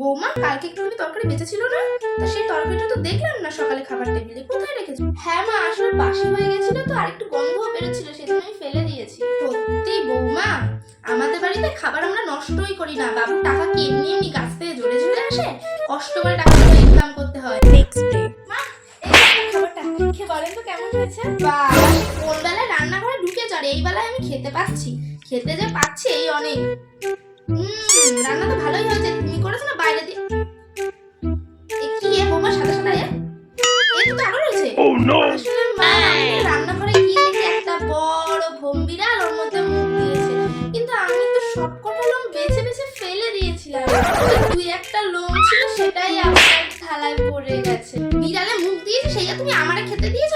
বৌমা, কালকে একটু তরকারি বেঁচে ছিল না? তা সেই তরকারিটা তো দেখলাম না সকালে খাবার টেবিলে। কোথায় রেখেছো? হ্যাঁ মা, আসলে বাসি হয়ে গেছিল তো, আর একটু গন্ধও বেরোচ্ছিল, সেজন্য আমি ফেলে দিয়েছি। সত্যি বৌমা, আমাদের বাড়িতে খাবার আমরা নষ্টই করি না। বাবুর টাকা কি এমনি এমনি গাছ থেকে ঝরে ঝরে আসে? কষ্ট করে টাকাগুলো ইনকাম করতে হয়। Next day. মা, এই খাবারটা খেয়ে বলেন তো কেমন হয়েছে? বাহ, কোন বেলায় রান্নাঘরে ঢুকে চড়ে, এই বেলায় আমি খেতে পাচ্ছি। খেতে যে পাচ্ছি এই অনেক। রান্না তো ভালোই হয়েছে। তুমি করেছো না বাইরে দিয়ে? কি এ বৌমা, সাদা সাদা এই তো আরো রয়েছে। আসলে মা, আমি রান্নাঘরে গিয়ে দেখি একটা বড় ভম্বিড়াল ওর মধ্যে মুখ দিয়েছে, কিন্তু আমি তো সবকটা লোম বেছে বেছে ফেলে দিয়েছিলাম। দুই একটা লোম ছিল, সেটাই আমার থালায় পড়ে গেছে। বিড়ালে মুখ দিয়েছে, সেইটা তুমি আমারে খেতে দিয়েছো?